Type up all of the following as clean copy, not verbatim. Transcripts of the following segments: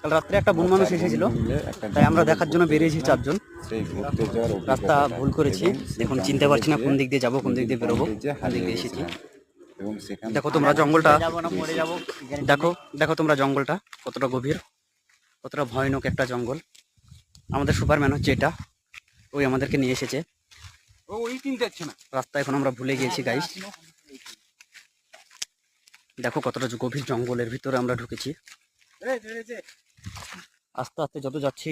কাল রাত্রে একটা বন মানুষ এসেছিল, তাই আমরা দেখার জন্য বেরিয়েছি চারজন। রাস্তা ভুল করেছি, এখন চিনতে পারছি না কোন দিক দিয়ে যাবো, কোন দিক দিয়ে বেরোবো, কোন দিক দিয়ে এসেছি। দেখো তোমরা জঙ্গলটা, দেখো দেখো তোমরা জঙ্গলটা কতটা গভীর, কতটা ভয়ানক একটা জঙ্গল। আমাদের সুপারম্যান হচ্ছে এটা, ওই আমাদেরকে নিয়ে এসেছে। রাস্তা এখন আমরা ভুলে গিয়েছি গাইস। দেখো কতটা গভীর জঙ্গলের ভিতরে আমরা ঢুকেছি। আস্তে আস্তে যত যাচ্ছি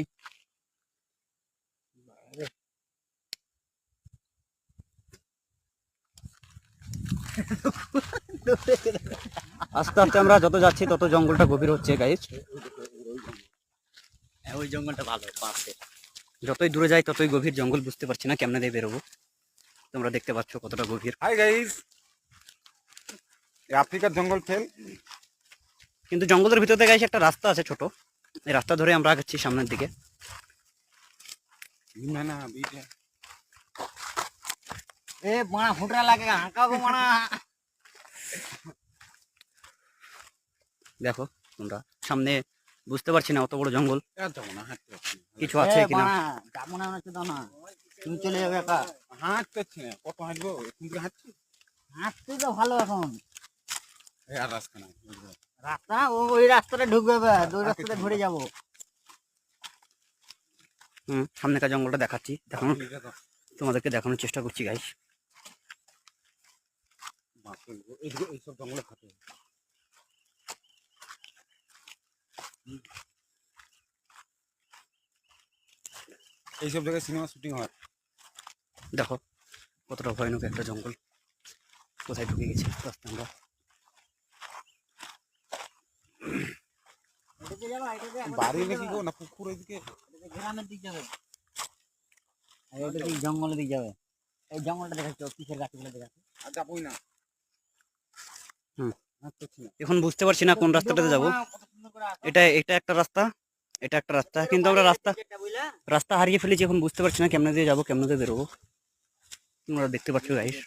আস্তে আস্তে আমরা যত যাচ্ছি তত জঙ্গলটা গভীর হচ্ছে গাইস। ওই জঙ্গলটা ভালো, যতই দূরে যাই ততই গভীর জঙ্গল, বুঝতে পারছি না কেমনে দিয়ে বেরোবো। তোমরা দেখতে পাচ্ছ কতটা গভীর। হাই গাইস, আফ্রিকার জঙ্গল ফেল। কিন্তু জঙ্গলের ভিতরে গাইস একটা রাস্তা আছে ছোট, এই রাস্তা ধরে আমরা আগাচ্ছি সামনের দিকে। দেখো তোমরা সামনে, বুঝতে পারছি না অত বড় জঙ্গল কিছু আছে কিনা। তুমি চলে যাবে একা? হাঁটতেছি না, কত হাঁটবো? হাঁটতে তো ভালো এখন। আর রাস্তা নাই, রাস্তা ওই রাস্তাটা ঢুকবে, ওই রাস্তাটা ঘুরে যাবো। সামনেকার জঙ্গলটা দেখাচ্ছি, দেখানো তোমাদেরকে দেখানোর চেষ্টা করছি গাইস। এইসব জঙ্গলে থাকে। এইসব জায়গায় সিনেমা শুটিং হয়। দেখো কতটা ভয়ানক একটা জঙ্গল, কোথায় ঢুকে গেছি রাস্তা আমরা। বাড়ি নাকি গো না পুকুর? ওইদিকে গ্রামের দিক যাবে, ওটা দিক জঙ্গলের দিক যাবে। এই জঙ্গলটা দেখাচ্ছ, কিসের গাছগুলো দেখাচ্ছ? আর যাবোই না। এখন বুঝতে পারছি না কোন রাস্তাটাতে যাবো। এটা এটা একটা রাস্তা, এটা একটা রাস্তা, কিন্তু আমরা রাস্তা হারিয়ে ফেলেছি। এখন বুঝতে পারছি না কেমনে দিয়ে যাবো, কেমনে দিয়ে বেরোবো। তোমরা দেখতে পাচ্ছ গাইস।